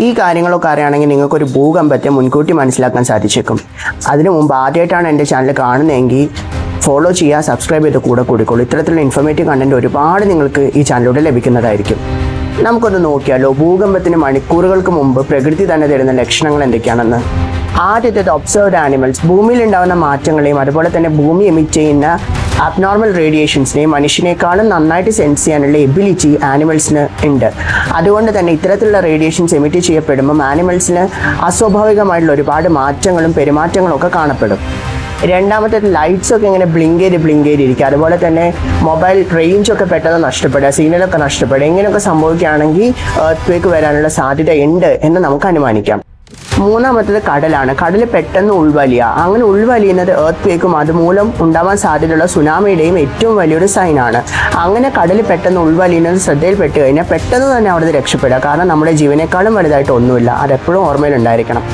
ഈ കാര്യങ്ങളൊക്കെ അറിയുകയാണെങ്കിൽ നിങ്ങൾക്കൊരു ഭൂകമ്പത്തെ മുൻകൂട്ടി മനസ്സിലാക്കാൻ സാധിച്ചേക്കും. അതിനു മുമ്പ് ആദ്യമായിട്ടാണ് എൻ്റെ ചാനൽ കാണുന്നതെങ്കിൽ ഫോളോ ചെയ്യുക, സബ്സ്ക്രൈബ് ചെയ്ത് കൂടെ കൂടിക്കോളൂ. ഇത്തരത്തിലുള്ള ഇൻഫോർമേറ്റീവ് കണ്ടൻറ്റ് ഒരുപാട് നിങ്ങൾക്ക് ഈ ചാനലിലൂടെ ലഭിക്കുന്നതായിരിക്കും. നമുക്കൊന്ന് നോക്കിയാലോ ഭൂകമ്പത്തിന് മണിക്കൂറുകൾക്ക് മുമ്പ് പ്രകൃതി തന്നെ തരുന്ന ലക്ഷണങ്ങൾ എന്തൊക്കെയാണെന്ന്. ആദ്യത്തേത് ഒബ്സർവ്ഡ് ആനിമൽസ്. ഭൂമിയിൽ ഉണ്ടാകുന്ന മാറ്റങ്ങളെയും അതുപോലെ തന്നെ ഭൂമി എമിറ്റ് ചെയ്യുന്ന അബ്നോർമൽ റേഡിയേഷൻസിനെയും മനുഷ്യനേക്കാളും നന്നായിട്ട് സെൻസ് ചെയ്യാനുള്ള എബിലിറ്റി ആനിമൽസിന് ഉണ്ട്. അതുകൊണ്ട് തന്നെ ഇത്തരത്തിലുള്ള റേഡിയേഷൻസ് എമിറ്റ് ചെയ്യപ്പെടുമ്പം ആനിമൽസിന് അസ്വാഭാവികമായിട്ടുള്ള ഒരുപാട് മാറ്റങ്ങളും പെരുമാറ്റങ്ങളും ഒക്കെ കാണപ്പെടും. രണ്ടാമത്തേത് ലൈറ്റ്സ് ഒക്കെ ഇങ്ങനെ ബ്ലിങ്ക് ചെയ്തിരിക്കുക. അതുപോലെ തന്നെ മൊബൈൽ റേഞ്ചൊക്കെ പെട്ടെന്ന് നഷ്ടപ്പെടുക, സിഗ്നലൊക്കെ നഷ്ടപ്പെടുക. ഇങ്ങനെയൊക്കെ സംഭവിക്കുകയാണെങ്കിൽ എർത്ത് വരാനുള്ള സാധ്യത ഉണ്ട് എന്ന് നമുക്ക് അനുമാനിക്കാം. മൂന്നാമത്തേത് കടലാണ്. കടൽ പെട്ടെന്ന് ഉൾവലിയുക. അങ്ങനെ ഉൾവലിയുന്നത് എർത്ത് ക്വേക്കും അതുമൂലം ഉണ്ടാവാൻ സാധ്യതയുള്ള സുനാമിയുടെയും ഏറ്റവും വലിയൊരു സൈനാണ്. അങ്ങനെ കടൽ പെട്ടെന്ന് ഉൾവലിയുന്നത് ശ്രദ്ധയിൽപ്പെട്ട് കഴിഞ്ഞാൽ പെട്ടെന്ന് തന്നെ അവിടുന്ന് രക്ഷപ്പെടുക. കാരണം നമ്മുടെ ജീവനേക്കാളും വലുതായിട്ട് ഒന്നുമില്ല. അതെപ്പോഴും ഓർമ്മയിലുണ്ടായിരിക്കണം.